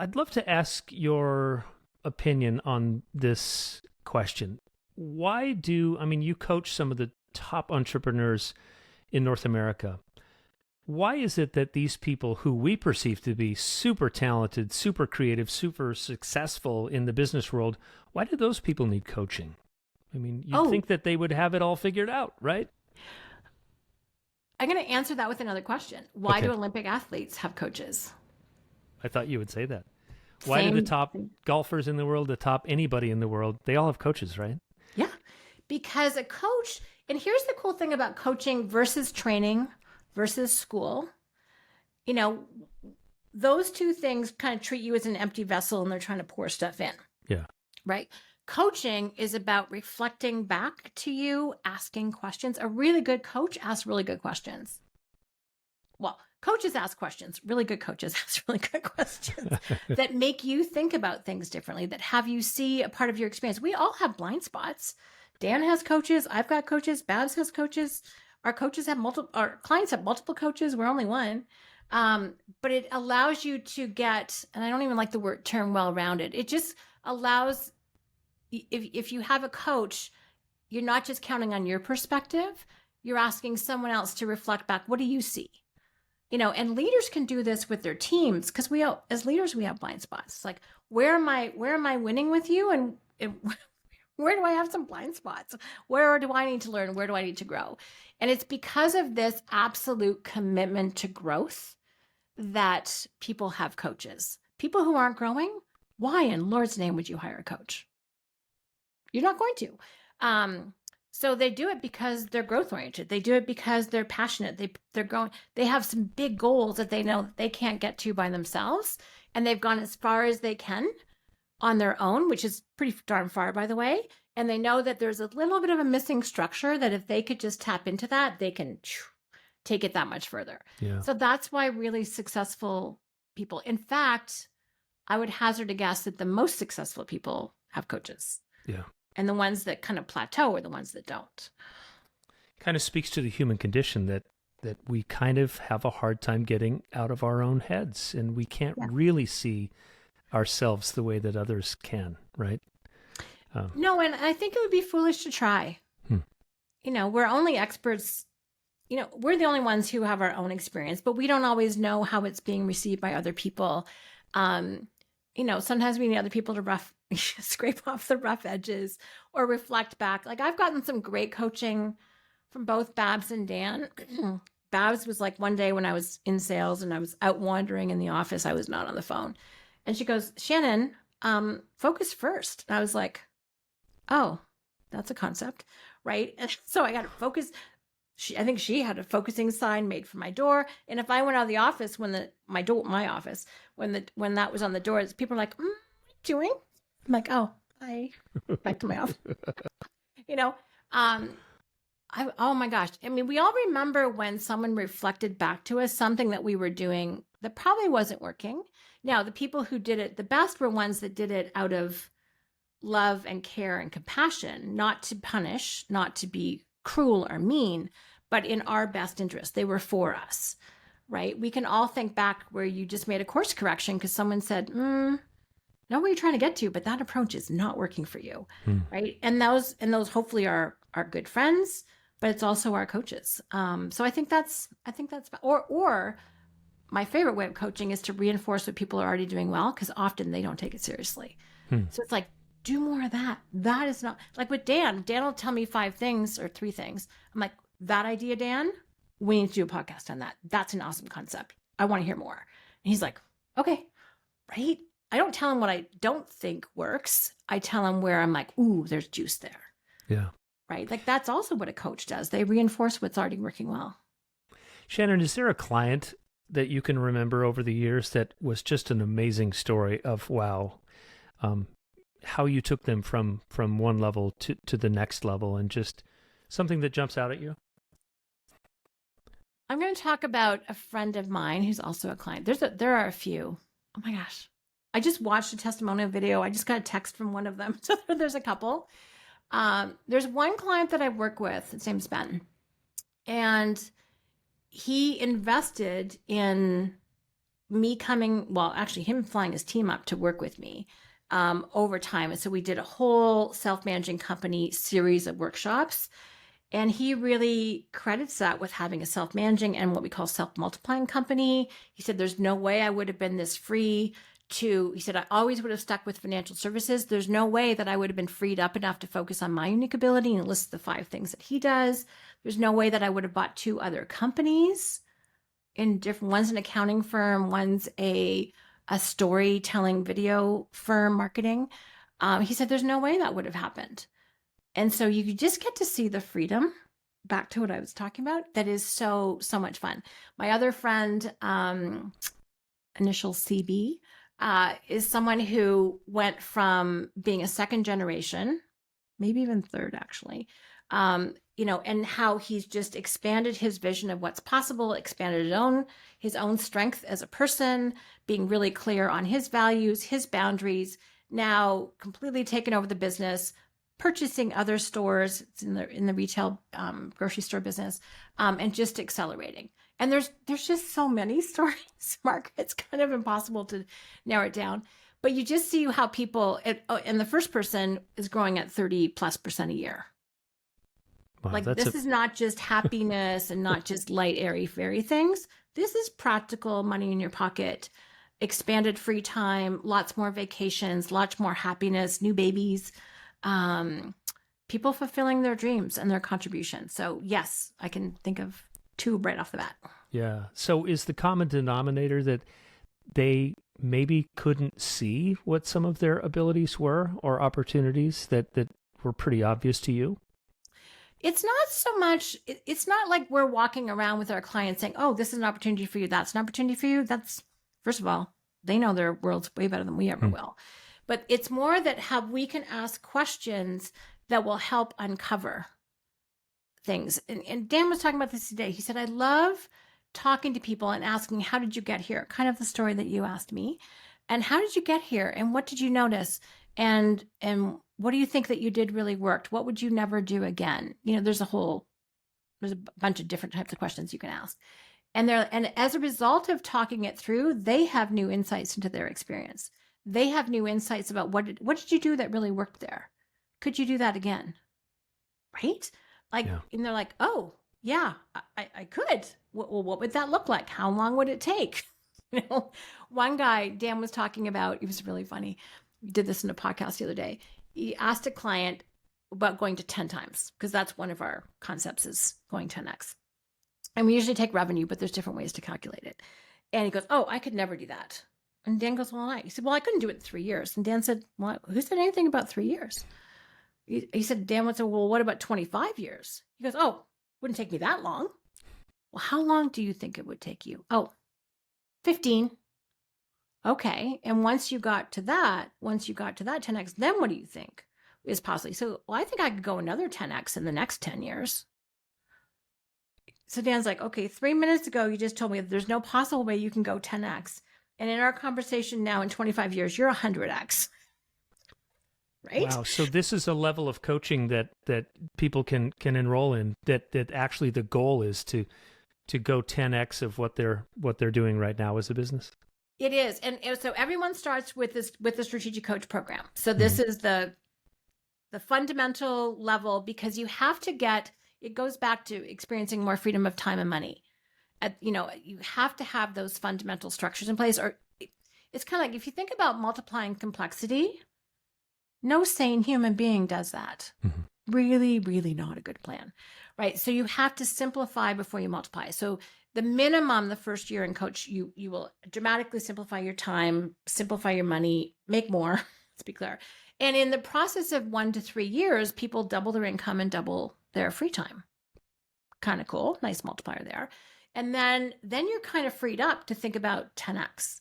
I'd love to ask your opinion on this question. You coach some of the top entrepreneurs in North America. Why is it that these people who we perceive to be super talented, super creative, super successful in the business world, why do those people need coaching? I mean, you'd think that they would have it all figured out, right? I'm going to answer that with another question. Why do Olympic athletes have coaches? I thought you would say that. Why do the top golfers in the world, the top anybody in the world, they all have coaches, right? Yeah, because a coach, and here's the cool thing about coaching versus training versus school. You know, those two things kind of treat you as an empty vessel and they're trying to pour stuff in. Yeah. Right? Coaching is about reflecting back to you, asking questions. A really good coach asks really good questions. Well, coaches ask questions. Really good coaches ask really good questions that make you think about things differently, that have you see a part of your experience. We all have blind spots. Dan has coaches. I've got coaches. Babs has coaches. Our coaches have our clients have multiple coaches. We're only one. But it allows you to get, and I don't even like the term well-rounded. It just allows, if you have a coach, you're not just counting on your perspective. You're asking someone else to reflect back. What do you see? You know, and leaders can do this with their teams because as leaders, we have blind spots. Like, where am I winning with you? And where do I have some blind spots? Where do I need to learn? Where do I need to grow? And it's because of this absolute commitment to growth that people have coaches. People who aren't growing, why in Lord's name would you hire a coach? You're not going to. So they do it because they're growth oriented. They do it because they're passionate. They have some big goals that they know that they can't get to by themselves. And they've gone as far as they can on their own, which is pretty darn far, by the way. And they know that there's a little bit of a missing structure that if they could just tap into that, they can take it that much further. Yeah. So that's why really successful people, in fact, I would hazard a guess that the most successful people have coaches. Yeah. And the ones that kind of plateau are the ones that don't. Kind of speaks to the human condition that we kind of have a hard time getting out of our own heads, and we can't really see ourselves the way that others can, right? No, and I think it would be foolish to try. You know, we're only experts. You know, we're the only ones who have our own experience, but we don't always know how it's being received by other people. You know, sometimes we need other people to scrape off the rough edges or reflect back. Like, I've gotten some great coaching from both Babs and Dan. Babs was like, one day when I was in sales and I was out wandering in the office, I was not on the phone. And she goes, Shannon, focus first. And I was like, oh, that's a concept, right? And so I got to focus. I think she had a focusing sign made for my door. And if I went out of the office when that was on the door, people were like, what are you doing? I'm like, oh, hi, back to my office. You know, oh my gosh. I mean, we all remember when someone reflected back to us something that we were doing that probably wasn't working. Now, the people who did it the best were ones that did it out of love and care and compassion, not to punish, not to be cruel or mean, but in our best interest. They were for us, right? We can all think back where you just made a course correction because someone said, know where you're trying to get to, but that approach is not working for you, right? And those hopefully are good friends, but it's also our coaches. So I think that's, or my favorite way of coaching is to reinforce what people are already doing well, because often they don't take it seriously. So it's like, do more of that. That is not, like with Dan will tell me 5 things or 3 things. I'm like, that idea, Dan, we need to do a podcast on that. That's an awesome concept. I want to hear more. And he's like, okay, right? I don't tell him what I don't think works. I tell him where I'm like, ooh, there's juice there. Yeah. Right? Like, that's also what a coach does. They reinforce what's already working well. Shannon, is there a client that you can remember over the years that was just an amazing story of, wow, how you took them from one level to the next level, and just something that jumps out at you? I'm going to talk about a friend of mine who's also a client. There are a few. Oh my gosh. I just watched a testimonial video. I just got a text from one of them. So there's a couple. There's one client that I work with. His name's Ben. And he invested in me actually him flying his team up to work with me over time. And so we did a whole self-managing company series of workshops. And he really credits that with having a self-managing and what we call self-multiplying company. He said, there's no way I would have been this free he said, I always would have stuck with financial services. There's no way that I would have been freed up enough to focus on my unique ability and list the 5 things that he does. There's no way that I would have bought 2 other companies in different, one's an accounting firm, one's a storytelling video firm, marketing. He said, there's no way that would have happened. And so you just get to see the freedom, back to what I was talking about, that is so much fun. My other friend, initial CB, is someone who went from being a second generation, maybe even third actually, and how he's just expanded his vision of what's possible, expanded his own strength as a person, being really clear on his values, his boundaries, now completely taken over the business, purchasing other stores. It's in the retail grocery store business, and just accelerating. And there's just so many stories, Mark. It's kind of impossible to narrow it down. But you just see how people, and the first person is growing at 30+% a year. Wow, this is not just happiness and not just light, airy, fairy things. This is practical money in your pocket, expanded free time, lots more vacations, lots more happiness, new babies, people fulfilling their dreams and their contributions. So yes, I can think of 2 right off the bat. Yeah. So is the common denominator that they maybe couldn't see what some of their abilities were or opportunities that were pretty obvious to you? It's not so much, it's not like we're walking around with our clients saying, oh, this is an opportunity for you. That's an opportunity for you. That's, first of all, they know their world's way better than we ever will. But it's more that how we can ask questions that will help uncover things. And Dan was talking about this today. He said, I love talking to people and asking, how did you get here? Kind of the story that you asked me. And how did you get here? And what did you notice? And what do you think that you did really worked? What would you never do again? There's a bunch of different types of questions you can ask. And as a result of talking it through, they have new insights into their experience. They have new insights about what did you do that really worked there? Could you do that again? Right? And they're like, oh, yeah, I could. Well, what would that look like? How long would it take? One guy, Dan was talking about, it was really funny. We did this in a podcast the other day. He asked a client about going to 10 times, because that's one of our concepts is going 10x. And we usually take revenue, but there's different ways to calculate it. And he goes, oh, I could never do that. And Dan goes, well, why? He said, well, I couldn't do it in 3 years. And Dan said, well, who said anything about 3 years? He said, Dan would say, well, what about 25 years? He goes, oh, wouldn't take me that long. Well, how long do you think it would take you? Oh, 15. Okay. And once you got to that 10x, then what do you think is possible? So, well, I think I could go another 10x in the next 10 years. So Dan's like, okay, 3 minutes ago, you just told me that there's no possible way you can go 10x. And in our conversation now in 25 years, you're 100x. Right? Wow. So this is a level of coaching that people can enroll in, that actually the goal is to go 10x of what they're doing right now as a business. It is. And so everyone starts with the strategic coach program. So this is the fundamental level, because you have to it goes back to experiencing more freedom of time and money. You have to have those fundamental structures in place, or it's kind of like, if you think about multiplying complexity, no sane human being does that. Really, really not a good plan, right? So you have to simplify before you multiply. So the minimum, the first year in coach, you will dramatically simplify your time, simplify your money, make more, let's be clear. And in the process of 1 to 3 years, people double their income and double their free time. Kind of cool. Nice multiplier there. And then you're kind of freed up to think about 10x,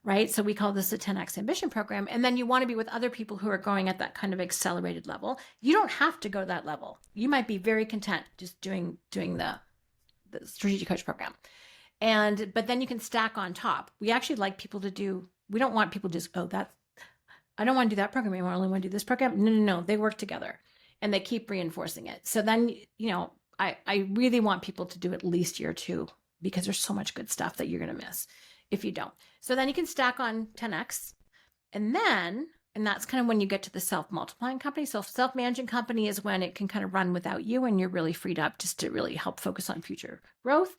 right? So we call this a 10x ambition program. And then you want to be with other people who are going at that kind of accelerated level. You don't have to go to that level. You might be very content just doing the strategic coach program. But then you can stack on top. We actually like people we don't want people to just, I don't want to do that program anymore. I only want to do this program. No. They work together and they keep reinforcing it. So then, I really want people to do at least year 2, because there's so much good stuff that you're going to miss. if you don't. So then you can stack on 10x. And that's kind of when you get to the self-multiplying company. So self-managing company is when it can kind of run without you and you're really freed up just to really help focus on future growth.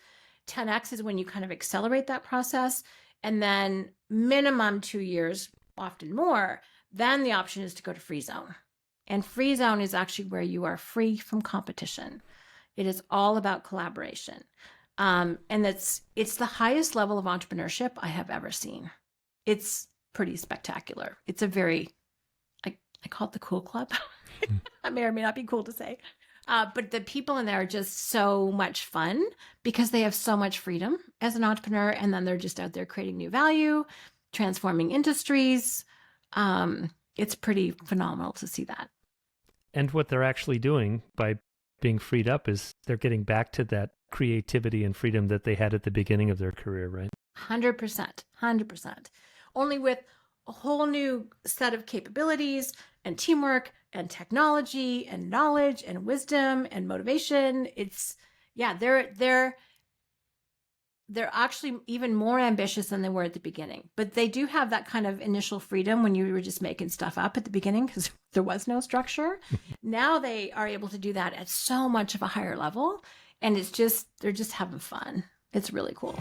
10x is when you kind of accelerate that process. And then minimum 2 years, often more, then the option is to go to free zone. And free zone is actually where you are free from competition. It is all about collaboration. And it's the highest level of entrepreneurship I have ever seen. It's pretty spectacular. It's a very, I call it the cool club. That may or may not be cool to say. But the people in there are just so much fun because they have so much freedom as an entrepreneur. And then they're just out there creating new value, transforming industries. It's pretty phenomenal to see that. And what they're actually doing by being freed up is they're getting back to that creativity and freedom that they had at the beginning of their career, right? 100%. Only with a whole new set of capabilities and teamwork and technology and knowledge and wisdom and motivation. They're actually even more ambitious than they were at the beginning. But they do have that kind of initial freedom when you were just making stuff up at the beginning because there was no structure. Now they are able to do that at so much of a higher level. And they're just having fun. It's really cool.